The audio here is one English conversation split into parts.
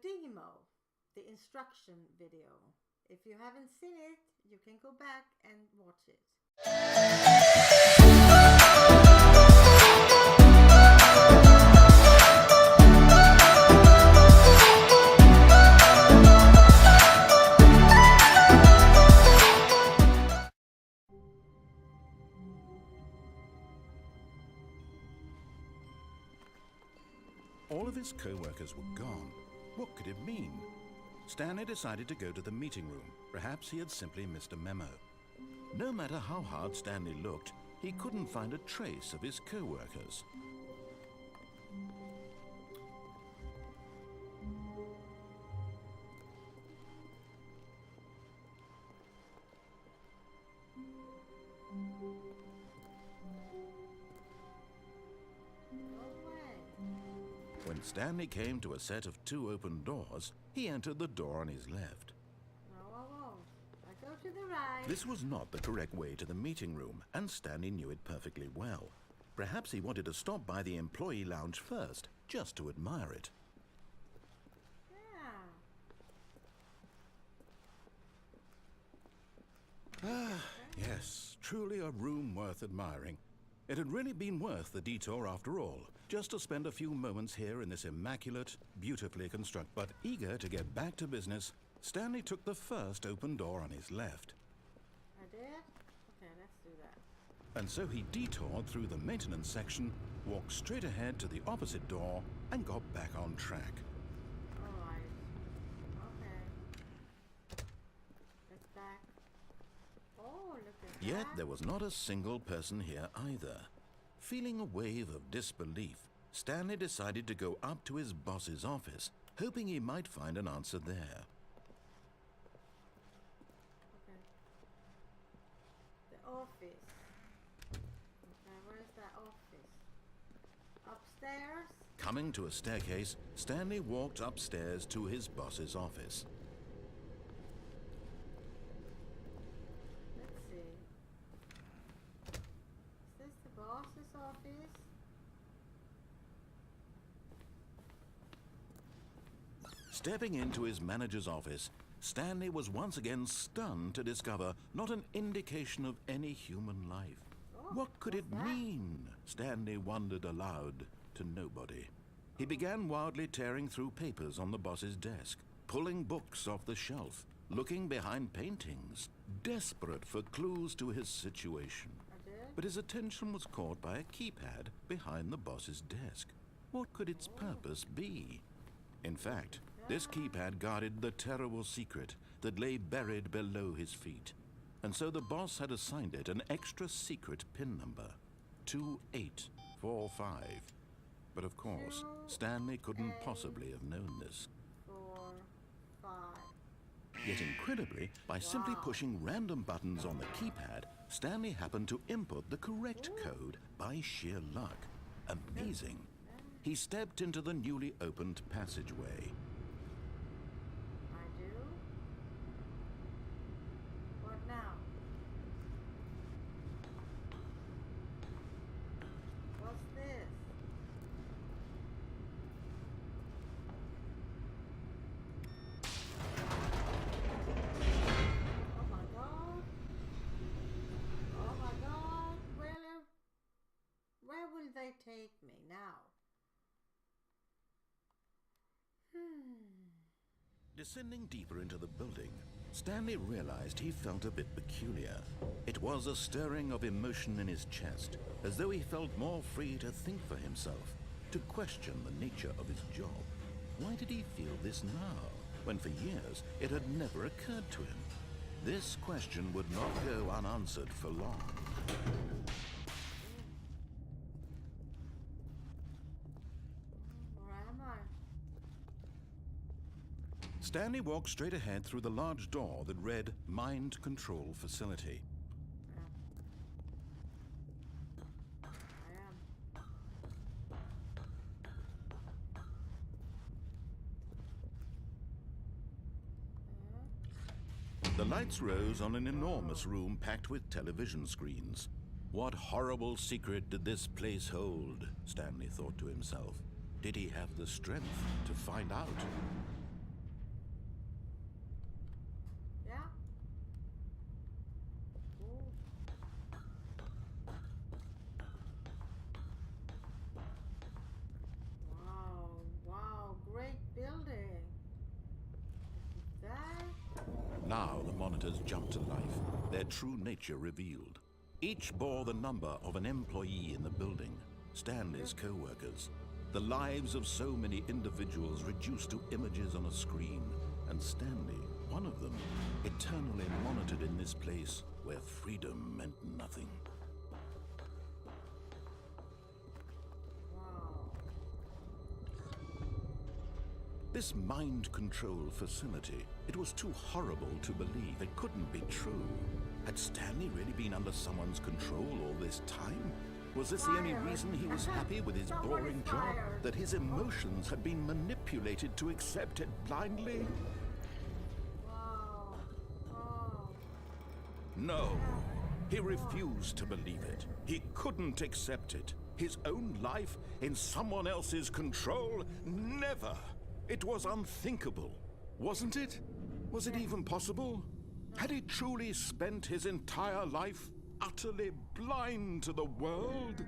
demo, the instruction video. If you haven't seen it, you can go back and watch it. All of his co-workers were gone. What could it mean? Stanley decided to go to the meeting room. Perhaps he had simply missed a memo. No matter how hard Stanley looked, he couldn't find a trace of his co-workers. When Stanley came to a set of 2 open doors, he entered the door on his left. No, I won't. I go to the right. This was not the correct way to the meeting room, and Stanley knew it perfectly well. Perhaps he wanted to stop by the employee lounge first, just to admire it. Yeah. Yes, truly a room worth admiring. It had really been worth the detour after all, just to spend a few moments here in this immaculate, beautifully constructed. But eager to get back to business, Stanley took the first open door on his left. I did? Okay, let's do that. And so he detoured through the maintenance section, walked straight ahead to the opposite door, and got back on track. Alright. Okay. Let's back. Oh, look at that. Yet there was not a single person here either. Feeling a wave of disbelief, Stanley decided to go up to his boss's office, hoping he might find an answer there. Okay. The office. Okay, where's that office? Upstairs? Coming to a staircase, Stanley walked upstairs to his boss's office. Let's see. Is this the boss's office? Stepping into his manager's office, Stanley was once again stunned to discover not an indication of any human life. Oh, What could it what's that? mean? Stanley wondered aloud to nobody. He began wildly tearing through papers on the boss's desk, pulling books off the shelf, looking behind paintings, desperate for clues to his situation. I did? But his attention was caught by a keypad behind the boss's desk. What could its purpose be? In fact, this keypad guarded the terrible secret that lay buried below his feet. And so the boss had assigned it an extra secret PIN number, 2845. But of course, Stanley couldn't possibly have known this. 4, 5. Yet incredibly, by simply pushing random buttons on the keypad, Stanley happened to input the correct code by sheer luck. Amazing. He stepped into the newly opened passageway. I do? What now? What's this? Oh my god. Oh my god. Where will they take me now? Descending deeper into the building, Stanley realized he felt a bit peculiar. It was a stirring of emotion in his chest, as though he felt more free to think for himself, to question the nature of his job. Why did he feel this now, when for years it had never occurred to him? This question would not go unanswered for long. Where am I? Stanley walked straight ahead through the large door that read Mind Control Facility. I am. The lights rose on an enormous room packed with television screens. What horrible secret did this place hold? Stanley thought to himself. Did he have the strength to find out? Now the monitors jumped to life, their true nature revealed. Each bore the number of an employee in the building, Stanley's co-workers. The lives of so many individuals reduced to images on a screen, and Stanley, one of them, eternally monitored in this place where freedom meant nothing. This mind control facility, it was too horrible to believe. It couldn't be true. Had Stanley really been under someone's control all this time? Was this the only reason he was happy with his boring job? That his emotions had been manipulated to accept it blindly? No, he refused to believe it. He couldn't accept it. His own life in someone else's control? Never! It was unthinkable, wasn't it? Was it even possible? Had he truly spent his entire life utterly blind to the world?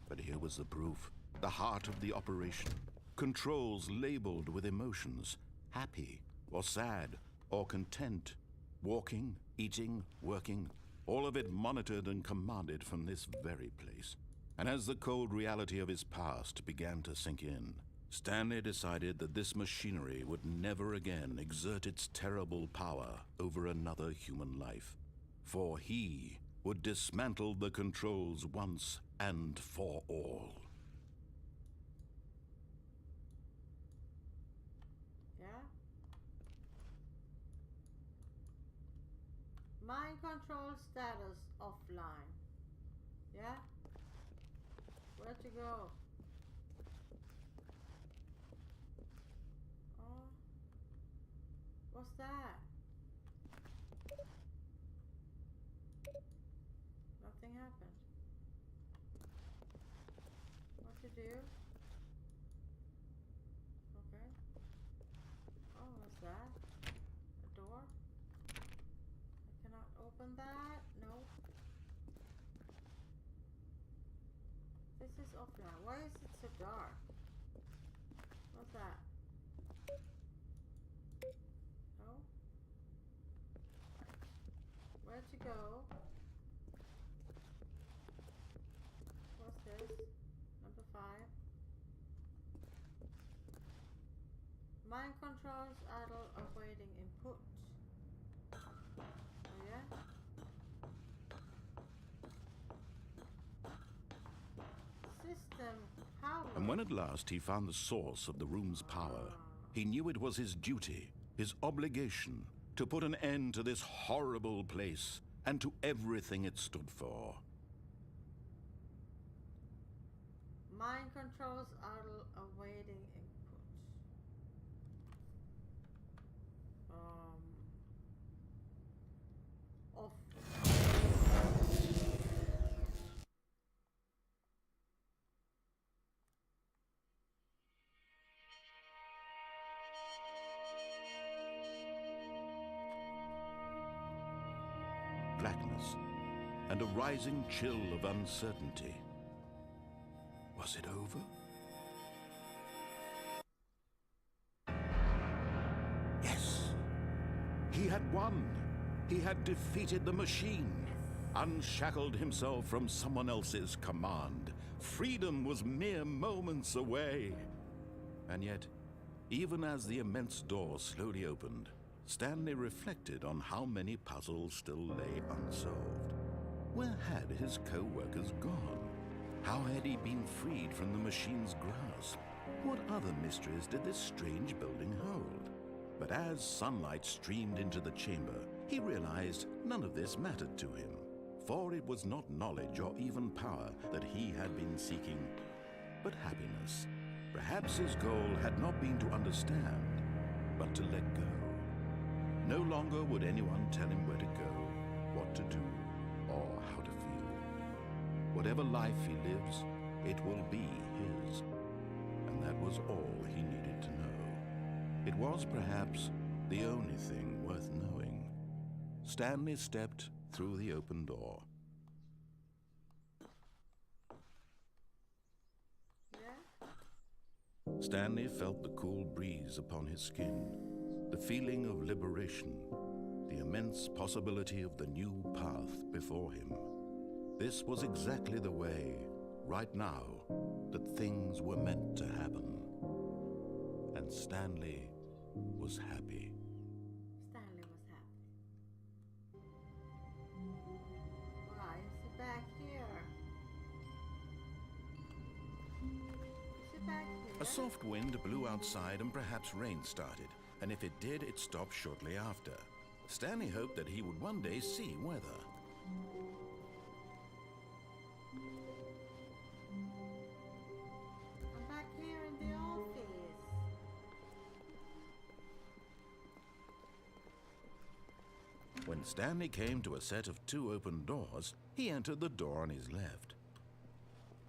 But here was the proof, the heart of the operation. Controls labeled with emotions, happy or sad or content, walking, eating, working, all of it monitored and commanded from this very place. And as the cold reality of his past began to sink in, Stanley decided that this machinery would never again exert its terrible power over another human life. For he would dismantle the controls once and for all. Yeah? Mind control status offline. Yeah? Where'd you go? Oh. What's that? Nothing happened. What to do? Okay. Oh, what's that? A door? I cannot open that? No. This is offline. Why is it so dark? What's that? No? Where'd you go? What's this? Number 5. Mind controls idle awaiting input. Oh yeah? System power. And when at last he found the source of the room's power, he knew it was his duty, his obligation, to put an end to this horrible place and to everything it stood for. Mind controls idle awaiting input. Off. Blackness and a rising chill of uncertainty. Was it over? Yes! He had won! He had defeated the machine, unshackled himself from someone else's command. Freedom was mere moments away. And yet, even as the immense door slowly opened, Stanley reflected on how many puzzles still lay unsolved. Where had his co-workers gone? How had he been freed from the machine's grasp? What other mysteries did this strange building hold? But as sunlight streamed into the chamber, he realized none of this mattered to him, for it was not knowledge or even power that he had been seeking, but happiness. Perhaps his goal had not been to understand, but to let go. No longer would anyone tell him where to go, what to do, or how to feel. Whatever life he lives, it will be his. And that was all he needed to know. It was perhaps the only thing worth knowing. Stanley stepped through the open door. Yeah? Stanley felt the cool breeze upon his skin. The feeling of liberation, the immense possibility of the new path before him. This was exactly the way, right now, that things were meant to happen. And Stanley was happy. Stanley was happy. Why is he back here? Is he back here? A soft wind blew outside and perhaps rain started, and if it did, it stopped shortly after. Stanley hoped that he would one day see weather. I'm back here in the office. When Stanley came to a set of 2 open doors, he entered the door on his left.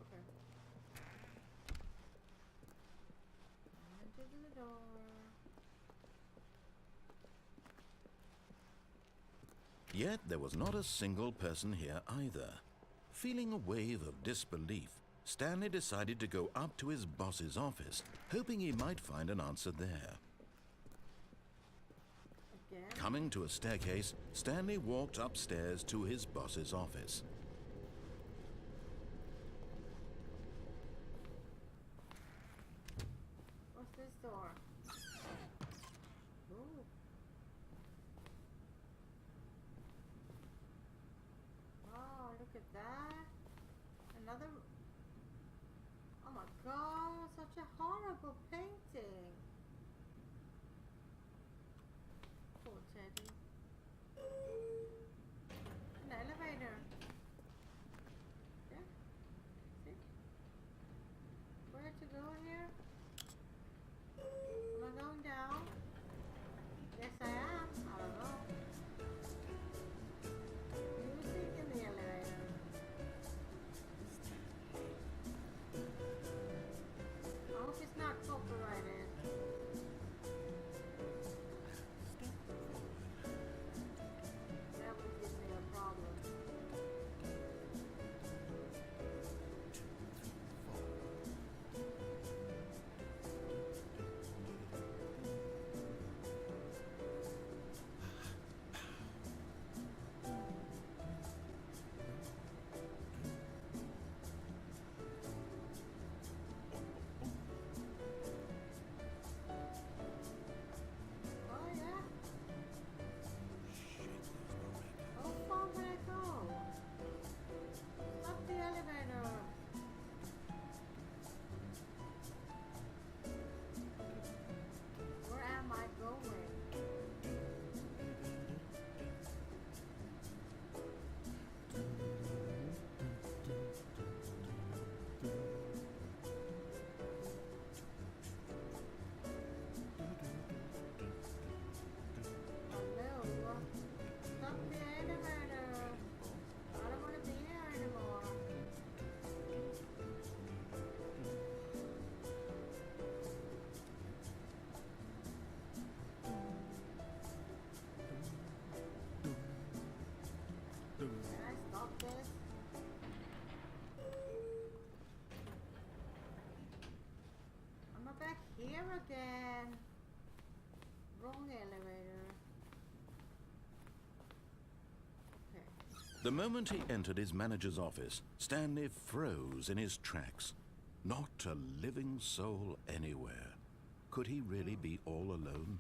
Okay. Into the door. Yet there was not a single person here either. Feeling a wave of disbelief, Stanley decided to go up to his boss's office, hoping he might find an answer there. Again? Coming to a staircase, Stanley walked upstairs to his boss's office. What's this door? Ooh. Oh, look at that. Another. Oh my god, such a horrible painting. Poor Teddy. An elevator. Yeah. See? Where to go here? Am I going down? Yes, I am. I don't know. Music in the elevator. I hope it's not copyrighted. That would give me a problem. Oh yeah. How far will I go? Up the elevator. Where am I going? Hello. Stop the elevator. I don't want to be here anymore. Can I stop this? I'm back here again. Wrong elevator. Okay. The moment he entered his manager's office, Stanley froze in his tracks. Not a living soul anywhere. Could he really be all alone?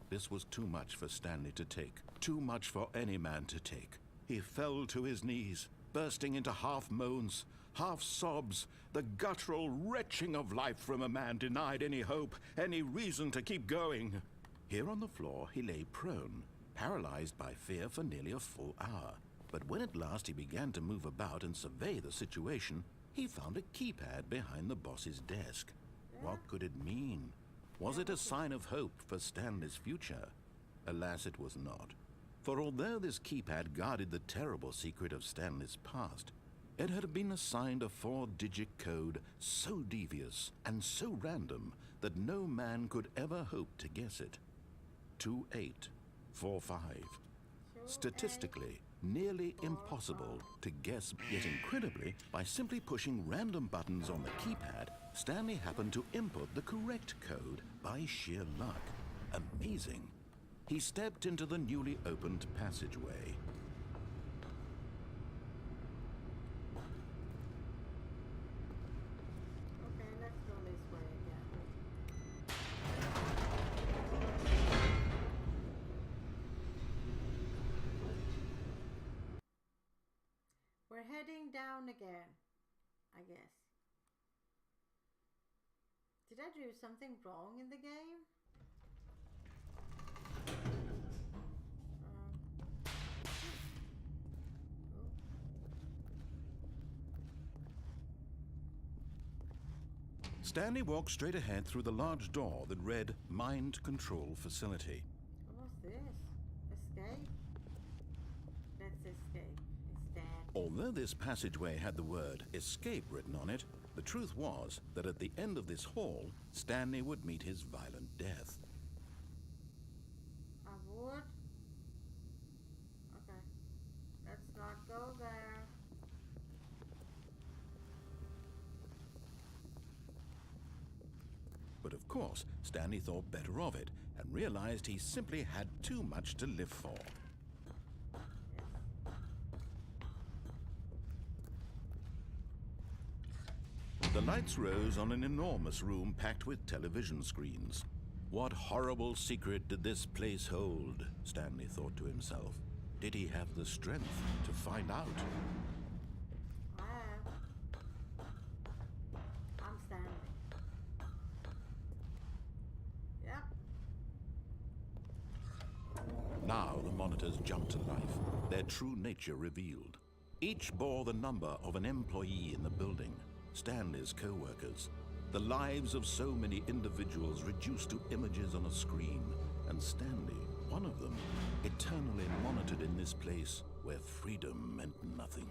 This was too much for Stanley to take, too much for any man to take. He fell to his knees, bursting into half moans, half sobs, the guttural retching of life from a man denied any hope, any reason to keep going. Here on the floor he lay prone, paralyzed by fear for nearly a full hour. But when at last he began to move about and survey the situation, he found a keypad behind the boss's desk. What could it mean? Was it a sign of hope for Stanley's future? Alas, it was not. For although this keypad guarded the terrible secret of Stanley's past, it had been assigned a 4-digit code so devious and so random that no man could ever hope to guess it. 2845. Statistically, nearly impossible to guess, yet incredibly, by simply pushing random buttons on the keypad, Stanley happened to input the correct code by sheer luck. Amazing. He stepped into the newly opened passageway. Okay, let's go this way again. We're heading down again, I guess. Did I do something wrong in the game? Stanley walked straight ahead through the large door that read Mind Control Facility. What's this? Escape? Let's escape instead. Although this passageway had the word escape written on it, the truth was that at the end of this hall, Stanley would meet his violent death. I would? Okay. Let's not go there. But of course, Stanley thought better of it and realized he simply had too much to live for. The lights rose on an enormous room packed with television screens. What horrible secret did this place hold? Stanley thought to himself. Did he have the strength to find out? I am. I'm Stanley. Yep. Now the monitors jumped to life, their true nature revealed. Each bore the number of an employee in the building, Stanley's co-workers. The lives of so many individuals reduced to images on a screen, and Stanley, one of them, eternally monitored in this place where freedom meant nothing.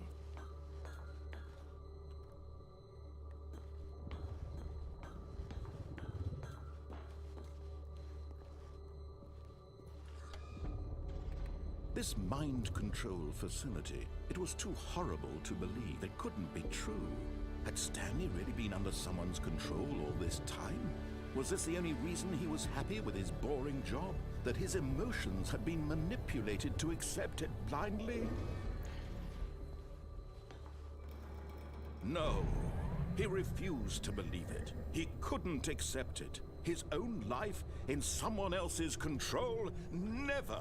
This mind control facility, it was too horrible to believe. It couldn't be true. Had Stanley really been under someone's control all this time? Was this the only reason he was happy with his boring job? That his emotions had been manipulated to accept it blindly? No, he refused to believe it. He couldn't accept it. His own life in someone else's control? Never!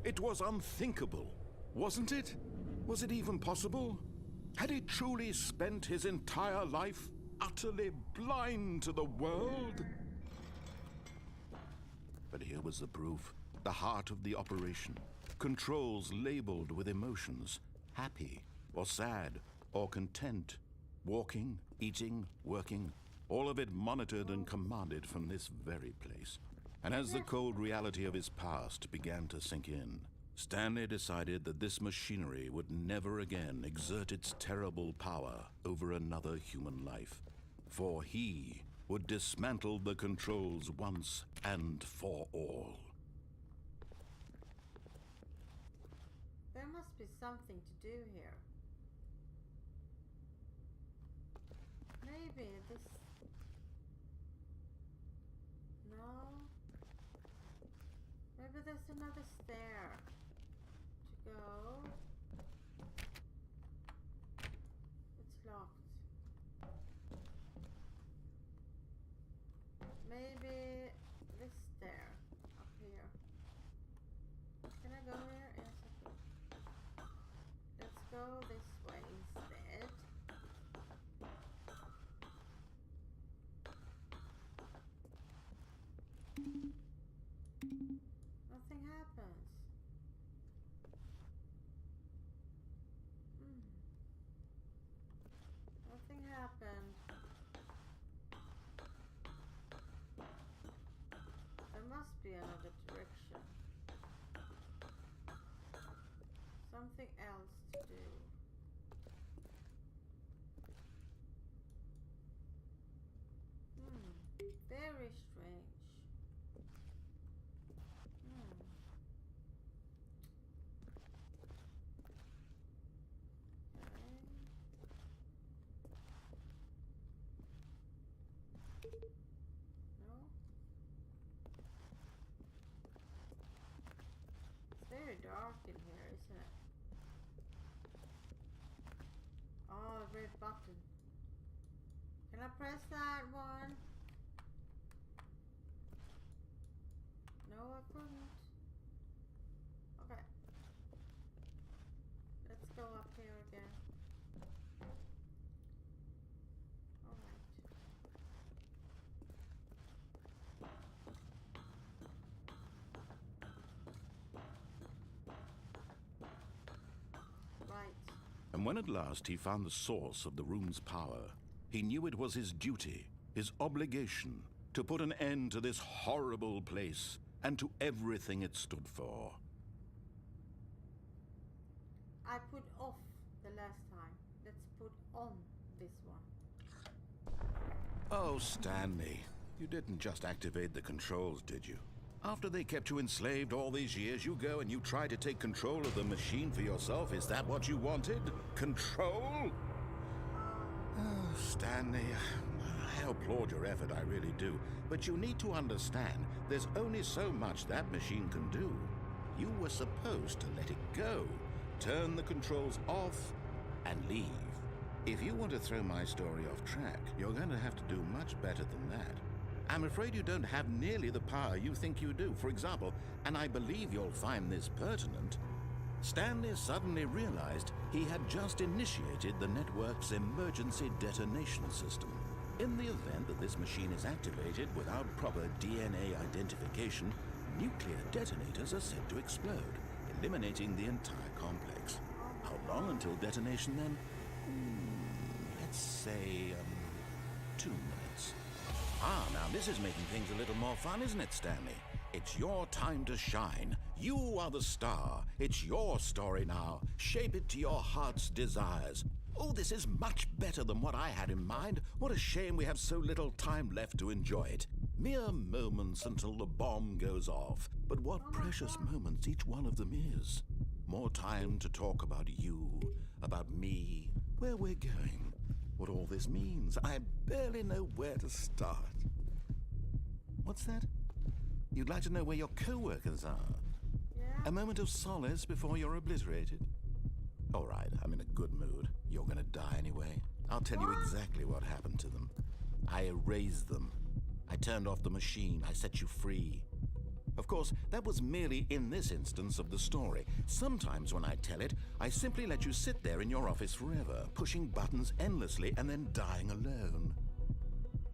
It was unthinkable, wasn't it? Was it even possible? Had he truly spent his entire life utterly blind to the world? But here was the proof. The heart of the operation. Controls labeled with emotions. Happy, or sad, or content. Walking, eating, working. All of it monitored and commanded from this very place. And as the cold reality of his past began to sink in, Stanley decided that this machinery would never again exert its terrible power over another human life. For he would dismantle the controls once and for all. There must be something to do here. Maybe this... No? Maybe there's another stair to go. It's locked. Maybe this stair up here. Can I go here? Yes, I can. Let's go this way instead. Nothing happens. Nothing happened. There must be another direction. Something else to do. Very strange. in here, isn't it? Oh, a red button. Can I press that one? No, I couldn't. Okay. Let's go up here again. Alright. Right. And when at last he found the source of the room's power, he knew it was his duty, his obligation, to put an end to this horrible place and to everything it stood for. I put off the last time. Let's put on this one. Oh, Stanley, you didn't just activate the controls, did you? After they kept you enslaved all these years, you go and you try to take control of the machine for yourself? Is that what you wanted? Control? Oh, Stanley, I applaud your effort, I really do. But you need to understand, there's only so much that machine can do. You were supposed to let it go, turn the controls off, and leave. If you want to throw my story off track, you're going to have to do much better than that. I'm afraid you don't have nearly the power you think you do. For example, and I believe you'll find this pertinent, Stanley suddenly realized he had just initiated the network's emergency detonation system. In the event that this machine is activated without proper DNA identification, nuclear detonators are said to explode, eliminating the entire complex. How long until detonation then? Let's say, 2 minutes. Now this is making things a little more fun, isn't it, Stanley? It's your time to shine. You are the star. It's your story now. Shape it to your heart's desires. Oh, this is much better than what I had in mind. What a shame we have so little time left to enjoy it. Mere moments until the bomb goes off. But what precious moments each one of them is. More time to talk about you, about me, where we're going, what all this means. I barely know where to start. What's that? You'd like to know where your co-workers are? Yeah. A moment of solace before you're obliterated? All right, I'm in a good mood. You're gonna die anyway. I'll tell you exactly what happened to them. I erased them. I turned off the machine. I set you free. Of course, that was merely in this instance of the story. Sometimes when I tell it, I simply let you sit there in your office forever, pushing buttons endlessly and then dying alone.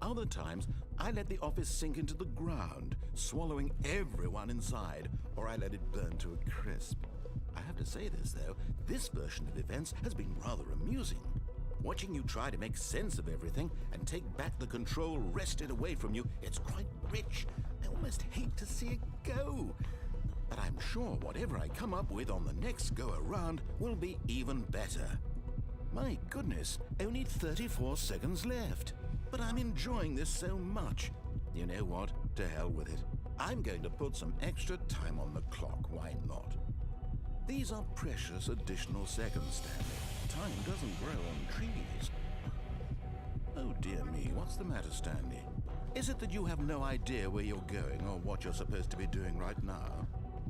Other times, I let the office sink into the ground, swallowing everyone inside, or I let it burn to a crisp. I have to say this, though, this version of events has been rather amusing. Watching you try to make sense of everything and take back the control wrested away from you, it's quite rich. I almost hate to see it go. But I'm sure whatever I come up with on the next go-around will be even better. My goodness, only 34 seconds left. But I'm enjoying this so much. You know what? To hell with it. I'm going to put some extra time on the clock, why not? These are precious additional seconds, Stanley. Time doesn't grow on trees. Oh dear me, what's the matter, Stanley? Is it that you have no idea where you're going or what you're supposed to be doing right now?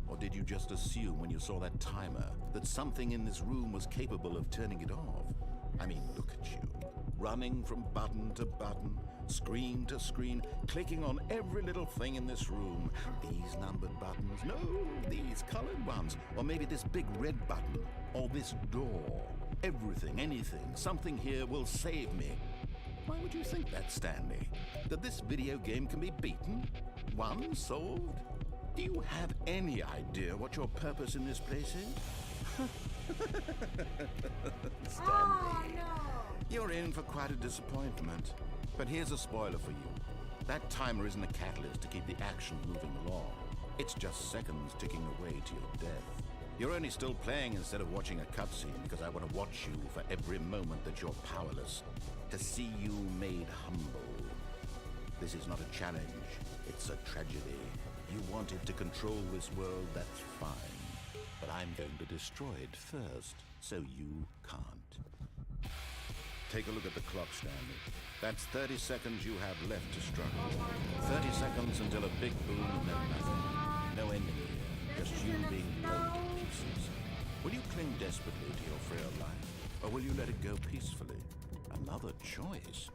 Or did you just assume when you saw that timer that something in this room was capable of turning it off? I mean, look at you. Running from button to button, screen to screen, clicking on every little thing in this room. These numbered buttons, no, these colored ones. Or maybe this big red button, or this door. Everything, anything, something here will save me. Why would you think that, Stanley? That this video game can be beaten? Won? Solved? Do you have any idea what your purpose in this place is? Stanley. Oh, no. You're in for quite a disappointment. But here's a spoiler for you. That timer isn't a catalyst to keep the action moving along. It's just seconds ticking away to your death. You're only still playing instead of watching a cutscene because I want to watch you for every moment that you're powerless. To see you made humble. This is not a challenge. It's a tragedy. You wanted to control this world, that's fine. But I'm going to destroy it first, so you can't. Take a look at the clock, Stanley. That's 30 seconds you have left to struggle. 30 seconds until a big boom and then nothing. No ending here. Just you being blown to choices. Will you cling desperately to your frail life, or will you let it go peacefully? Another choice.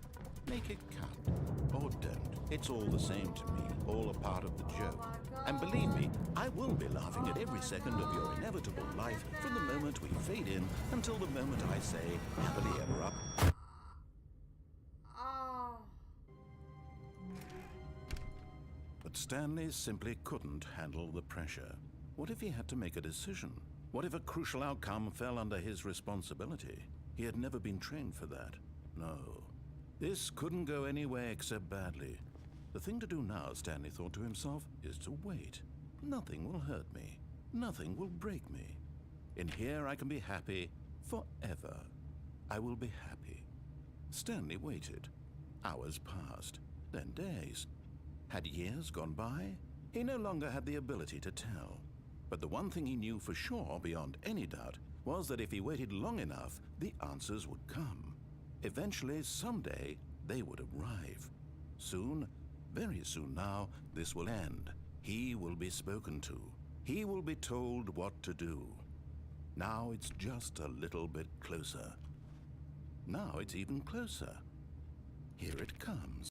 Make it count, or don't. It's all the same to me, all a part of the joke. And believe me, I will be laughing at every second of your inevitable life from the moment we fade in until the moment I say, happily ever up. Oh. But Stanley simply couldn't handle the pressure. What if he had to make a decision? What if a crucial outcome fell under his responsibility? He had never been trained for that. No. This couldn't go anywhere except badly. The thing to do now, Stanley thought to himself, is to wait. Nothing will hurt me. Nothing will break me. In here I can be happy forever. I will be happy. Stanley waited. Hours passed, then days. Had years gone by? He no longer had the ability to tell. But the one thing he knew for sure, beyond any doubt, was that if he waited long enough, the answers would come. Eventually, someday, they would arrive. Soon, very soon now, this will end. He will be spoken to. He will be told what to do. Now it's just a little bit closer. Now it's even closer. Here it comes.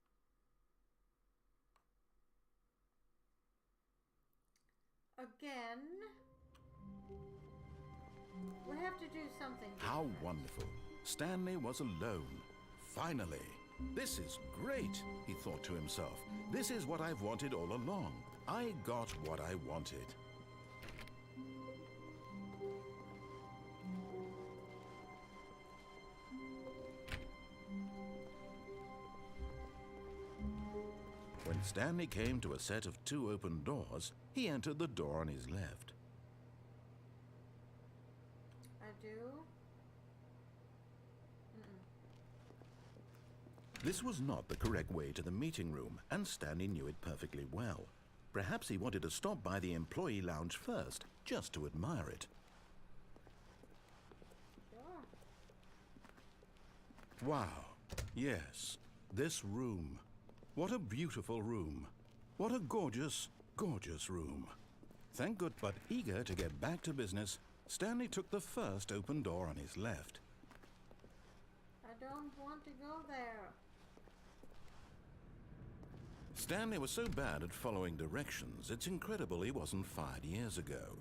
Again? We have to do something different. How wonderful. Stanley was alone. Finally. This is great, he thought to himself. This is what I've wanted all along. I got what I wanted. When Stanley came to a set of 2 open doors, he entered the door on his left. I do? This was not the correct way to the meeting room, and Stanley knew it perfectly well. Perhaps he wanted to stop by the employee lounge first, just to admire it. Sure. Wow. Yes, this room. What a beautiful room. What a gorgeous, gorgeous room. Thank God, but eager to get back to business, Stanley took the first open door on his left. I don't want to go there. Stanley was so bad at following directions, it's incredible he wasn't fired years ago.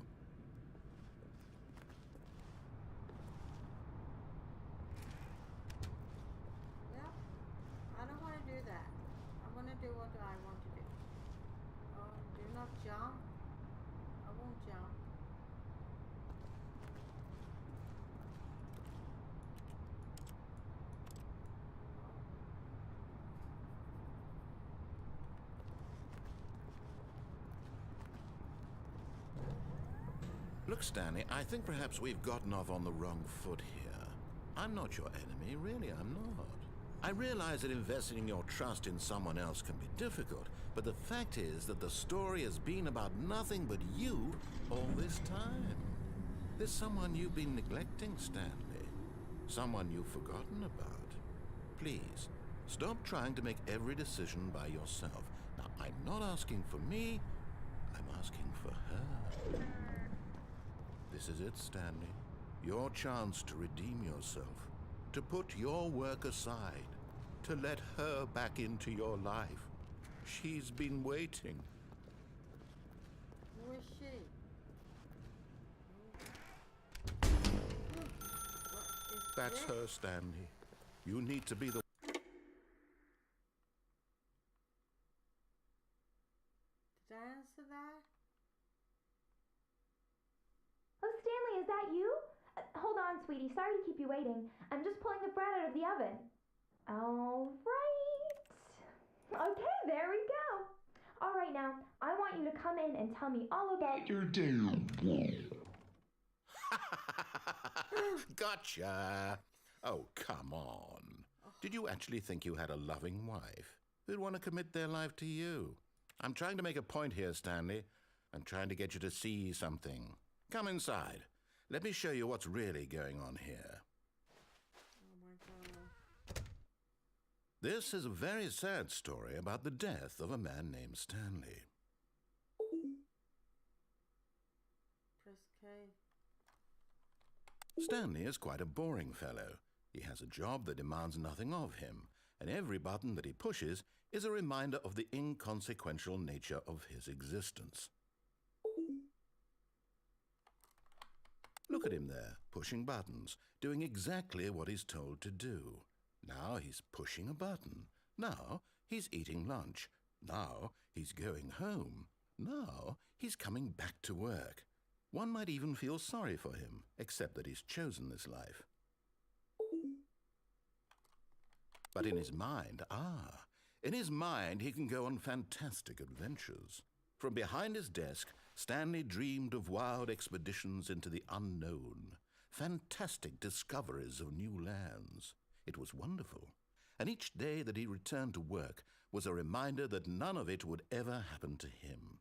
Yep. I don't want to do that. I want to do what I want to do. Oh, do not jump. I won't jump. Look, Stanley, I think perhaps we've gotten off on the wrong foot here. I'm not your enemy, really, I'm not. I realize that investing your trust in someone else can be difficult, but the fact is that the story has been about nothing but you all this time. There's someone you've been neglecting, Stanley. Someone you've forgotten about. Please, stop trying to make every decision by yourself. Now, I'm not asking for me, I'm asking for her. This is it, Stanley. Your chance to redeem yourself, to put your work aside, to let her back into your life. She's been waiting. Who is she? That's her, Stanley. You need to be the... Did I answer that? Oh, Stanley, is that you? Hold on, sweetie. Sorry to keep you waiting. I'm just pulling the bread out of the oven. All right. Okay, there we go. All right, now, I want you to come in and tell me all about your day. Gotcha. Oh, come on. Did you actually think you had a loving wife who'd want to commit their life to you? I'm trying to make a point here, Stanley. I'm trying to get you to see something. Come inside. Let me show you what's really going on here. Oh my god. This is a very sad story about the death of a man named Stanley. Press K. Stanley is quite a boring fellow. He has a job that demands nothing of him, and every button that he pushes is a reminder of the inconsequential nature of his existence. Look at him there, pushing buttons, doing exactly what he's told to do. Now he's pushing a button. Now he's eating lunch. Now he's going home. Now he's coming back to work. One might even feel sorry for him, except that he's chosen this life. But in his mind, in his mind he can go on fantastic adventures. From behind his desk, Stanley dreamed of wild expeditions into the unknown, fantastic discoveries of new lands. It was wonderful, and each day that he returned to work was a reminder that none of it would ever happen to him.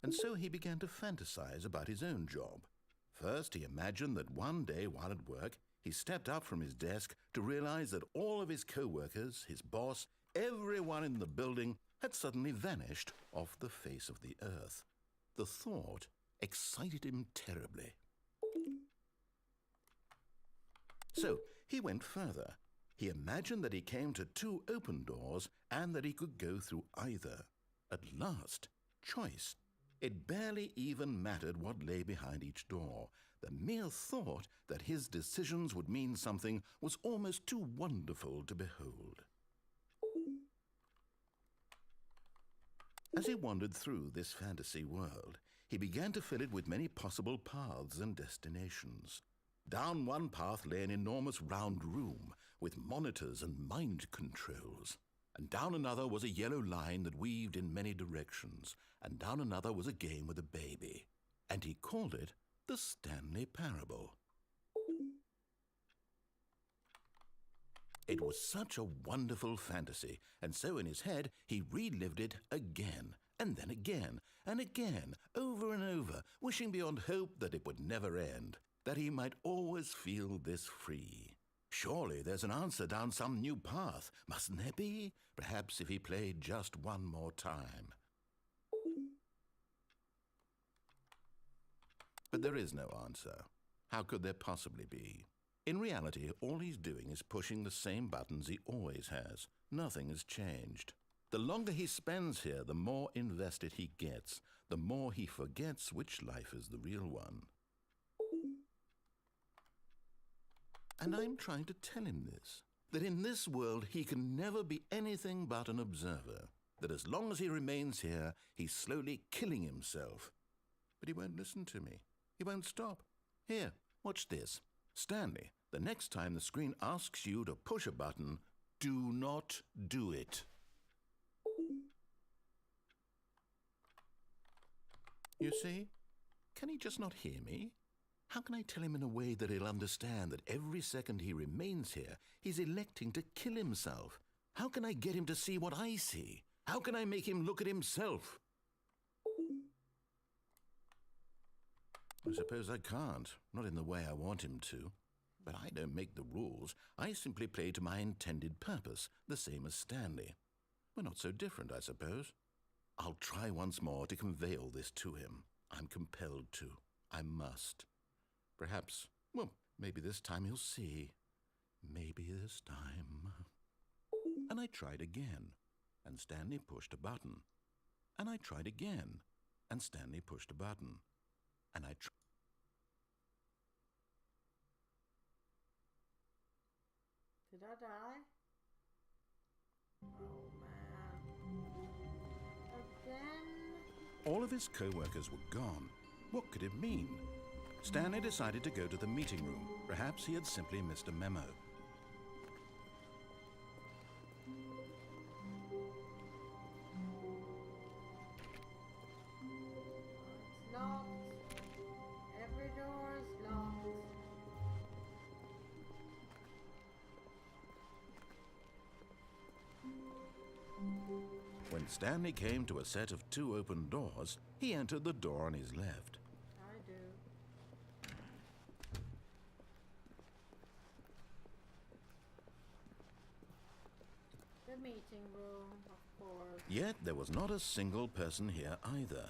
And so he began to fantasize about his own job. First, he imagined that one day while at work, he stepped up from his desk to realize that all of his co-workers, his boss, everyone in the building had suddenly vanished off the face of the earth. The thought excited him terribly. So he went further. He imagined that he came to 2 open doors and that he could go through either. At last, choice. It barely even mattered what lay behind each door. The mere thought that his decisions would mean something was almost too wonderful to behold. As he wandered through this fantasy world, he began to fill it with many possible paths and destinations. Down one path lay an enormous round room with monitors and mind controls. And down another was a yellow line that weaved in many directions, and down another was a game with a baby. And he called it the Stanley Parable. It was such a wonderful fantasy, and so in his head he relived it again, and then again, and again, over and over, wishing beyond hope that it would never end, that he might always feel this free. Surely there's an answer down some new path, mustn't there be? Perhaps if he played just one more time. But there is no answer. How could there possibly be? In reality, all he's doing is pushing the same buttons he always has. Nothing has changed. The longer he spends here, the more invested he gets, the more he forgets which life is the real one. And I'm trying to tell him this, that in this world he can never be anything but an observer, that as long as he remains here, he's slowly killing himself. But he won't listen to me. He won't stop. Here, watch this. Stanley, the next time the screen asks you to push a button, do not do it. You see? Can he just not hear me? How can I tell him in a way that he'll understand that every second he remains here, he's electing to kill himself? How can I get him to see what I see? How can I make him look at himself? I suppose I can't, not in the way I want him to. But I don't make the rules. I simply play to my intended purpose, the same as Stanley. We're not so different, I suppose. I'll try once more to convey all this to him. I'm compelled to. I must. Perhaps, well, maybe this time he'll see. Maybe this time. And I tried again, and Stanley pushed a button. And I tried again, and Stanley pushed a button. And I tried. Did I die? Oh man. Again? All of his co-workers were gone. What could it mean? Stanley decided to go to the meeting room. Perhaps he had simply missed a memo. It's locked. Every door is locked. When Stanley came to a set of 2 open doors, he entered the door on his left. I do. The meeting room, of course. Yet there was not a single person here either.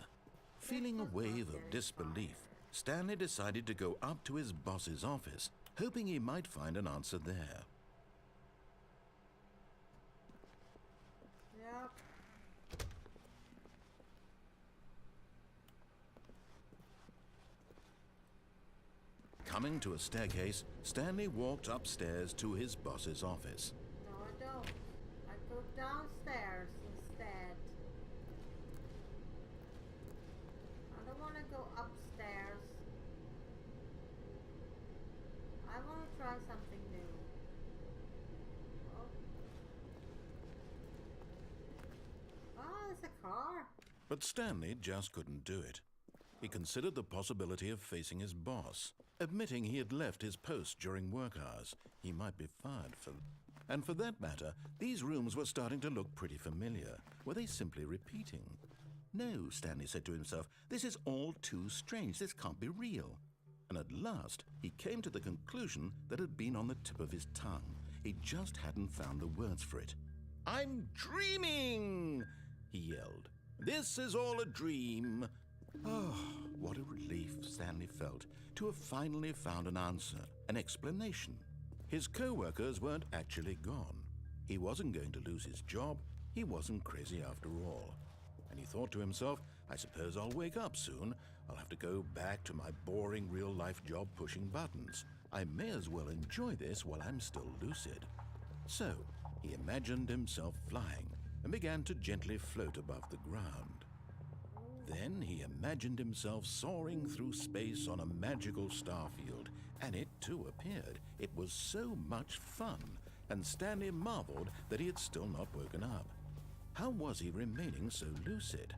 Feeling a wave of disbelief, Stanley decided to go up to his boss's office, hoping he might find an answer there. Yep. Coming to a staircase, Stanley walked upstairs to his boss's office. No, I don't. I go downstairs instead. I don't want to go upstairs. I want to try something new. Oh. Oh, it's a car. But Stanley just couldn't do it. He considered the possibility of facing his boss, admitting he had left his post during work hours. He might be fired for... And for that matter, these rooms were starting to look pretty familiar. Were they simply repeating? No, Stanley said to himself, this is all too strange. This can't be real. And at last, he came to the conclusion that had been on the tip of his tongue. He just hadn't found the words for it. "I'm dreaming!" he yelled. "This is all a dream." Oh, what a relief Stanley felt to have finally found an answer, an explanation. His co-workers weren't actually gone. He wasn't going to lose his job. He wasn't crazy after all. And he thought to himself, I suppose I'll wake up soon. I'll have to go back to my boring real-life job pushing buttons. I may as well enjoy this while I'm still lucid. So, he imagined himself flying and began to gently float above the ground. Then he imagined himself soaring through space on a magical starfield, and it too appeared. It was so much fun, and Stanley marveled that he had still not woken up. How was he remaining so lucid?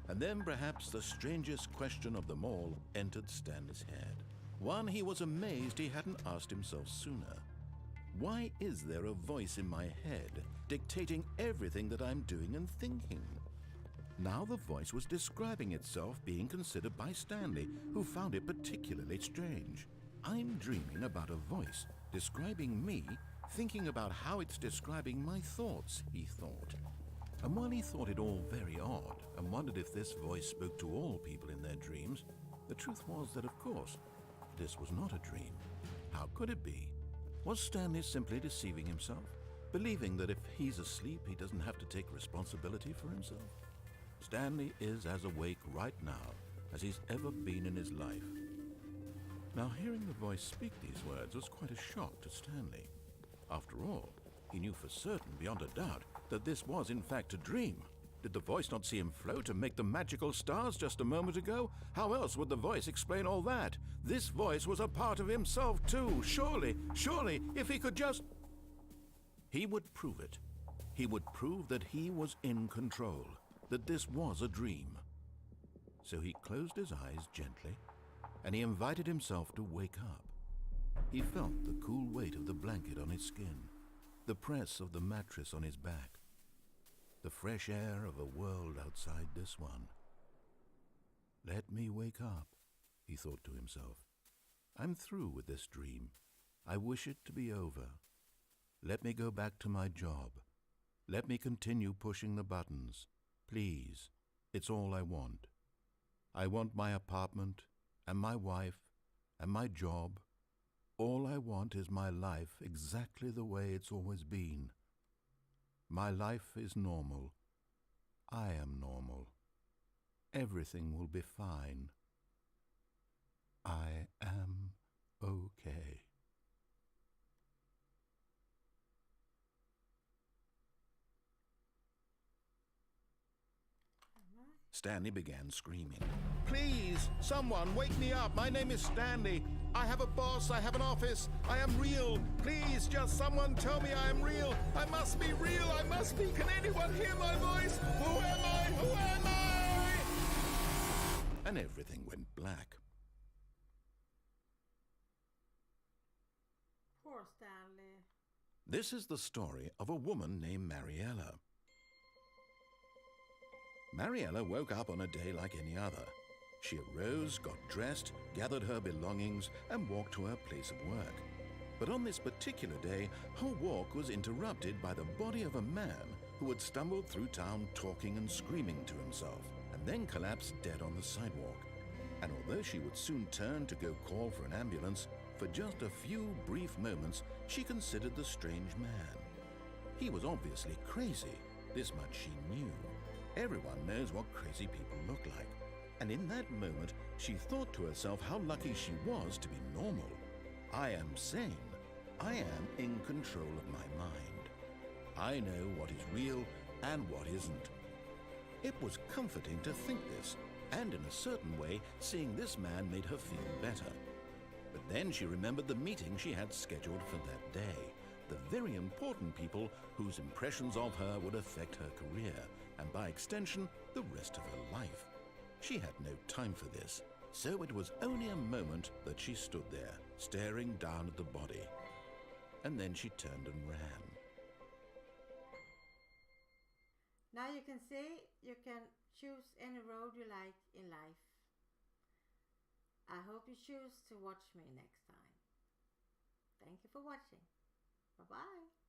And then perhaps the strangest question of them all entered Stanley's head. One he was amazed he hadn't asked himself sooner. Why is there a voice in my head dictating everything that I'm doing and thinking? Now the voice was describing itself being considered by Stanley, who found it particularly strange. I'm dreaming about a voice describing me, thinking about how it's describing my thoughts, he thought. And while he thought it all very odd and wondered if this voice spoke to all people in their dreams, the truth was that, of course, this was not a dream. How could it be? Was Stanley simply deceiving himself, believing that if he's asleep, he doesn't have to take responsibility for himself? Stanley is as awake right now as he's ever been in his life. Now, hearing the voice speak these words was quite a shock to Stanley. After all, he knew for certain, beyond a doubt, that this was in fact a dream. Did the voice not see him float and make the magical stars just a moment ago? How else would the voice explain all that? This voice was a part of himself too. Surely, if he could just... He would prove it. He would prove that he was in control, that this was a dream. So he closed his eyes gently, and he invited himself to wake up. He felt the cool weight of the blanket on his skin, the press of the mattress on his back, the fresh air of a world outside this one. Let me wake up, he thought to himself. I'm through with this dream. I wish it to be over. Let me go back to my job. Let me continue pushing the buttons. Please, it's all I want. I want my apartment and my wife and my job. All I want is my life exactly the way it's always been. My life is normal. I am normal. Everything will be fine. I am okay. Stanley began screaming. Please, someone, wake me up. My name is Stanley. I have a boss. I have an office. I am real. Please, just someone tell me I am real. I must be real. I must be. Can anyone hear my voice? Who am I? Who am I? And everything went black. Poor Stanley. This is the story of a woman named Mariella. Mariella woke up on a day like any other. She arose, got dressed, gathered her belongings, and walked to her place of work. But on this particular day, her walk was interrupted by the body of a man who had stumbled through town talking and screaming to himself, and then collapsed dead on the sidewalk. And although she would soon turn to go call for an ambulance, for just a few brief moments she considered the strange man. He was obviously crazy, this much she knew. Everyone knows what crazy people look like. And in that moment, she thought to herself how lucky she was to be normal. I am sane. I am in control of my mind. I know what is real and what isn't. It was comforting to think this, and in a certain way, seeing this man made her feel better. But then she remembered the meeting she had scheduled for that day, the very important people whose impressions of her would affect her career, and by extension, the rest of her life. She had no time for this, so it was only a moment that she stood there, staring down at the body. And then she turned and ran. Now you can see you can choose any road you like in life. I hope you choose to watch me next time. Thank you for watching. Bye-bye.